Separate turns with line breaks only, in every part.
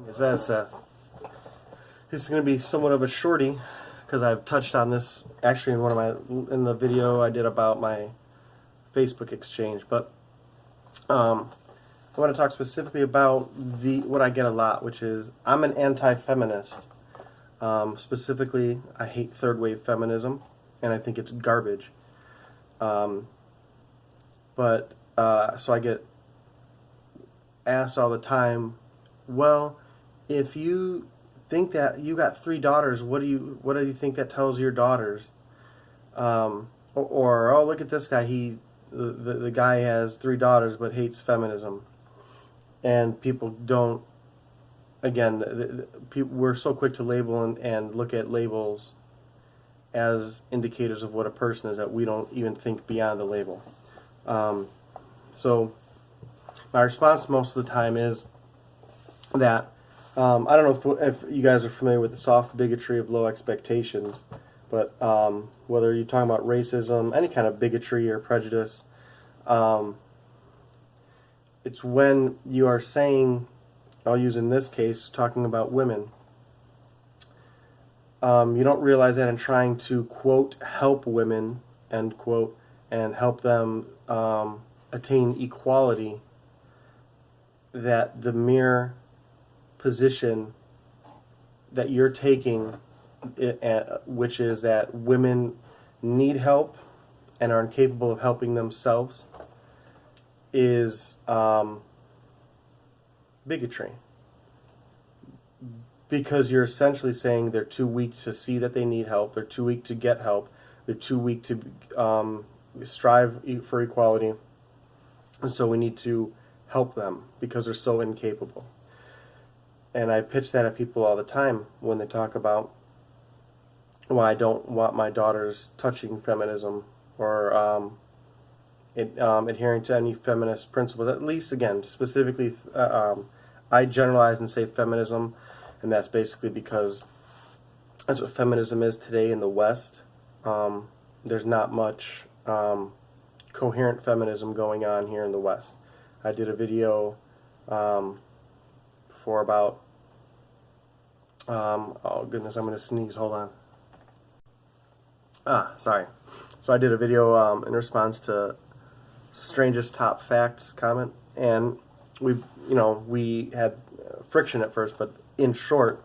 Is that Seth? This is going to be somewhat of a shorty because I've touched on this actually in the video I did about my Facebook exchange. But I want to talk specifically about what I get a lot, which is I'm an anti-feminist. Specifically, I hate third wave feminism, and I think it's garbage. So I get asked all the time, well, if you think that you got 3 daughters, what do you think that tells your daughters? Or oh, look at this guy, the guy has 3 daughters but hates feminism. And people don't, again, we're so quick to label and look at labels as indicators of what a person is that we don't even think beyond the label. So my response most of the time is that I don't know if you guys are familiar with the soft bigotry of low expectations, but whether you're talking about racism, any kind of bigotry or prejudice, it's when you are saying, I'll use in this case, talking about women, you don't realize that in trying to, quote, help women, end quote, and help them attain equality, that the mere position that you're taking, which is that women need help and are incapable of helping themselves, is bigotry. Because you're essentially saying they're too weak to see that they need help, they're too weak to get help, they're too weak to strive for equality, and so we need to help them because they're so incapable. And I pitch that at people all the time when they talk about why I don't want my daughters touching feminism or adhering to any feminist principles. At least, again, specifically, I generalize and say feminism, and that's basically because that's what feminism is today in the West. There's not much coherent feminism going on here in the West. I did a video before about, oh goodness, I'm going to sneeze, hold on. Sorry. So I did a video in response to Strangest Top Facts comment, and we had friction at first, but in short,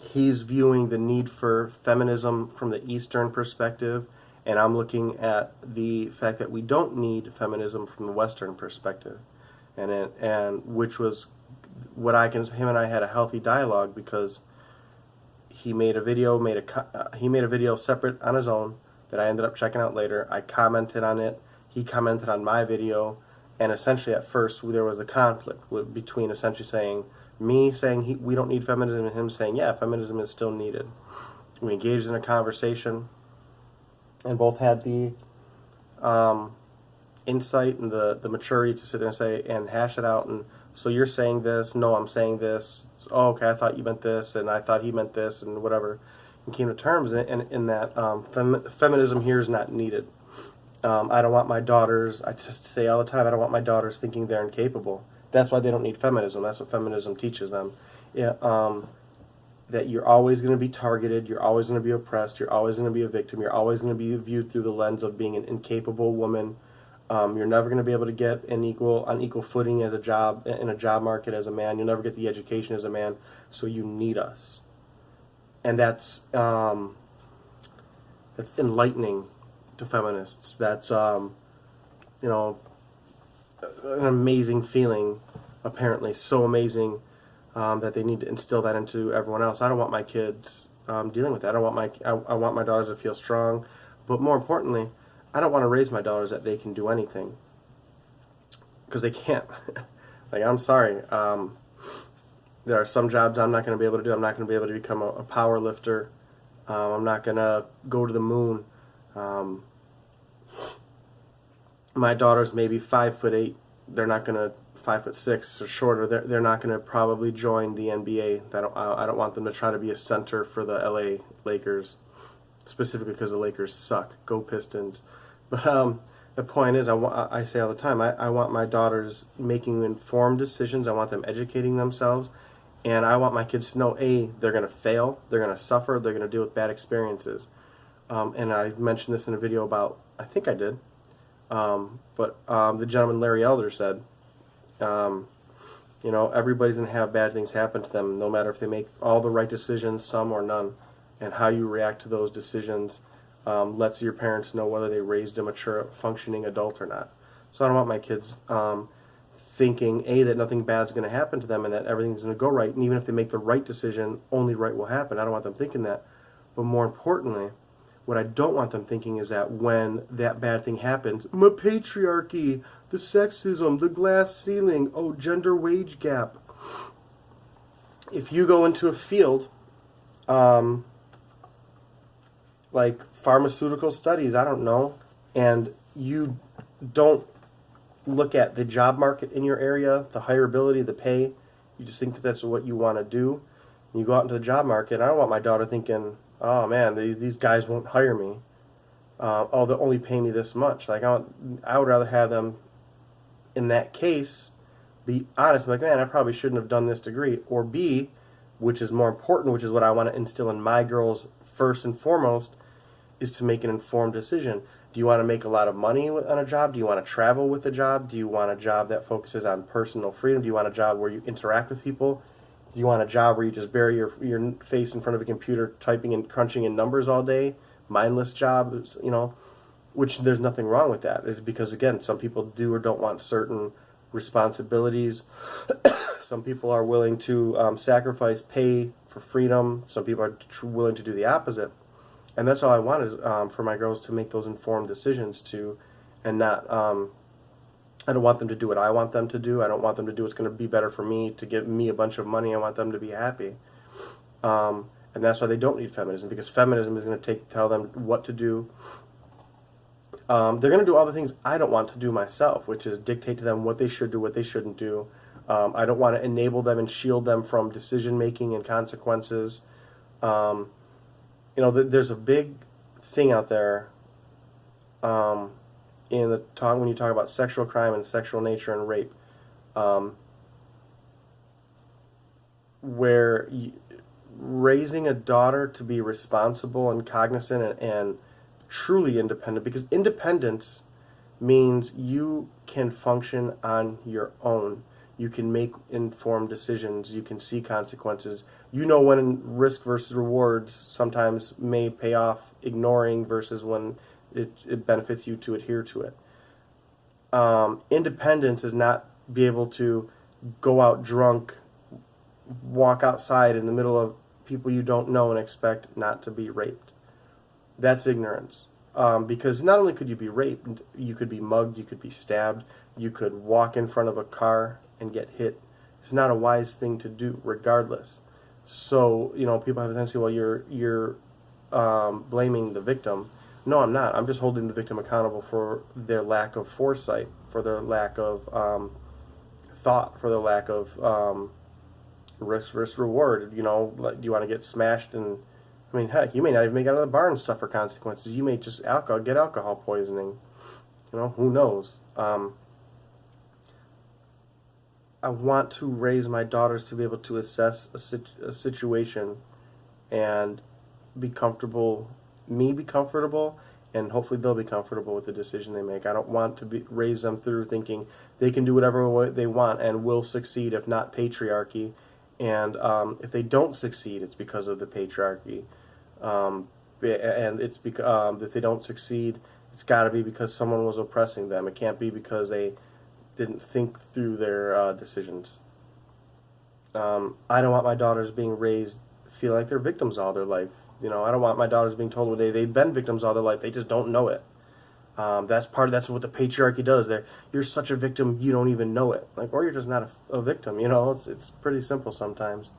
he's viewing the need for feminism from the Eastern perspective, and I'm looking at the fact that we don't need feminism from the Western perspective, and which was what him and I had a healthy dialogue, because he made a video separate on his own that I ended up checking out later. I commented on it. He commented on my video, and essentially at first there was a conflict between essentially saying, me saying we don't need feminism, and him saying, yeah, feminism is still needed. We engaged in a conversation, and both had the insight and the maturity to sit there and say and hash it out. And so you're saying this, no, I'm saying this. Oh, okay, I thought you meant this, and I thought he meant this, and whatever. And came to terms in that feminism here is not needed. I don't want my daughters, I just say all the time, I don't want my daughters thinking they're incapable. That's why they don't need feminism. That's what feminism teaches them. Yeah, that you're always going to be targeted, you're always going to be oppressed, you're always going to be a victim, you're always going to be viewed through the lens of being an incapable woman. You're never going to be able to get on equal footing as in a job market as a man. You'll never get the education as a man, so you need us. And that's enlightening to feminists. That's an amazing feeling, apparently so amazing that they need to instill that into everyone else. I don't want my kids dealing with that. I want my daughters to feel strong, but more importantly, I don't want to raise my daughters that they can do anything, because they can't. Like, I'm sorry. There are some jobs I'm not going to be able to do. I'm not going to be able to become a power lifter. I'm not going to go to the moon. My daughters may be 5'8". They're not going to 5'6" or shorter. They're not going to probably join the NBA. I don't want them to try to be a center for the LA Lakers, specifically because the Lakers suck. Go Pistons. But the point is, I say all the time, I want my daughters making informed decisions. I want them educating themselves, And I want my kids to know, A, they're going to fail, they're going to suffer, they're going to deal with bad experiences. And I mentioned this in a video about, I think I did, but the gentleman Larry Elder said, everybody's going to have bad things happen to them, no matter if they make all the right decisions, some or none. And how you react to those decisions lets your parents know whether they raised a mature, functioning adult or not. So I don't want my kids thinking, A, that nothing bad's going to happen to them and that everything's going to go right. And even if they make the right decision, only right will happen. I don't want them thinking that. But more importantly, what I don't want them thinking is that when that bad thing happens, the patriarchy, the sexism, the glass ceiling, oh, gender wage gap. If you go into a field, like pharmaceutical studies, I don't know, and you don't look at the job market in your area, the hireability, the pay, you just think that that's what you want to do, and you go out into the job market. I don't want my daughter thinking, oh man, these guys won't hire me. Oh, they'll only pay me this much. Like I would rather have them, in that case, be honest. Like, man, I probably shouldn't have done this degree. Or B, which is more important, which is what I want to instill in my girls first and foremost, is to make an informed decision. Do you want to make a lot of money on a job? Do you want to travel with a job? Do you want a job that focuses on personal freedom? Do you want a job where you interact with people? Do you want a job where you just bury your face in front of a computer typing and crunching in numbers all day? Mindless jobs, which there's nothing wrong with that. It's because, again, some people do or don't want certain responsibilities. Some people are willing to sacrifice pay for freedom. Some people are willing to do the opposite. And that's all I want is for my girls to make those informed decisions and not, I don't want them to do what I want them to do. I don't want them to do what's going to be better for me, to give me a bunch of money. I want them to be happy. And that's why they don't need feminism, because feminism is going to tell them what to do. They're going to do all the things I don't want to do myself, which is dictate to them what they should do, what they shouldn't do. I don't want to enable them and shield them from decision-making and consequences. There's a big thing out there when you talk about sexual crime and sexual nature and rape, where raising a daughter to be responsible and cognizant and truly independent, because independence means you can function on your own. You can make informed decisions. You can see consequences. You know when risk versus rewards sometimes may pay off ignoring versus when it benefits you to adhere to it. Independence is not be able to go out drunk, walk outside in the middle of people you don't know and expect not to be raped. That's ignorance. Because not only could you be raped, you could be mugged, you could be stabbed, you could walk in front of a car and get hit. It's not a wise thing to do, regardless. So, people have a tendency, well, you're blaming the victim. No, I'm not. I'm just holding the victim accountable for their lack of foresight, for their lack of thought, for their lack of risk versus reward. Do you want to get smashed and, heck, you may not even make it out of the bar and suffer consequences. You may just get alcohol poisoning. Who knows? I want to raise my daughters to be able to assess a situation and be comfortable, and hopefully they'll be comfortable with the decision they make. I don't want to raise them through thinking they can do whatever they want and will succeed, if not patriarchy. And if they don't succeed, it's because of the patriarchy. And it's because if they don't succeed, it's got to be because someone was oppressing them. It can't be because they didn't think through their decisions. I don't want my daughters being raised feeling like they're victims all their life. I don't want my daughters being told they've been victims all their life. They just don't know it. That's what the patriarchy does. You're such a victim, you don't even know it. Or you're just not a victim. It's pretty simple sometimes.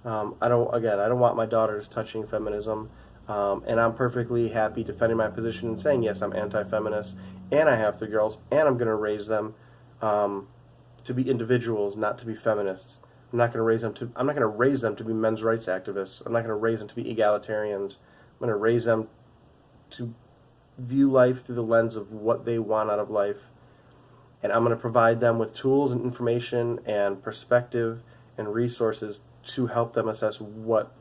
I don't want my daughters touching feminism. And I'm perfectly happy defending my position and saying, yes, I'm anti-feminist, and I have 3 girls, and I'm going to raise them to be individuals, not to be feminists. I'm not going to raise them to be men's rights activists. I'm not going to raise them to be egalitarians. I'm going to raise them to view life through the lens of what they want out of life. And I'm going to provide them with tools and information and perspective and resources to help them assess what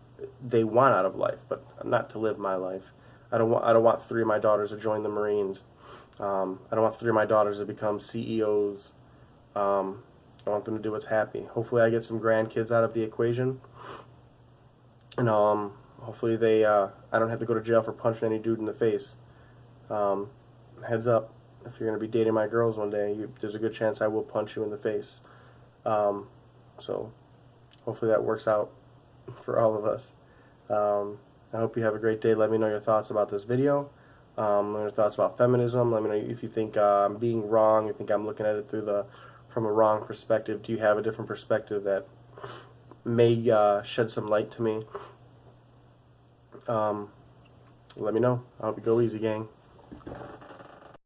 they want out of life, but not to live my life. I don't want 3 of my daughters to join the Marines. I don't want 3 of my daughters to become CEOs. I want them to do what's happy. Hopefully I get some grandkids out of the equation. And hopefully they I don't have to go to jail for punching any dude in the face. Heads up, if you're going to be dating my girls one day, there's a good chance I will punch you in the face. So hopefully that works out for all of us. I hope you have a great day. Let me know your thoughts about this video. Let me know your thoughts about feminism. Let me know if you think I'm being wrong, you think I'm looking at it from a wrong perspective. Do you have a different perspective that may shed some light to me? Let me know. I hope you go easy, gang.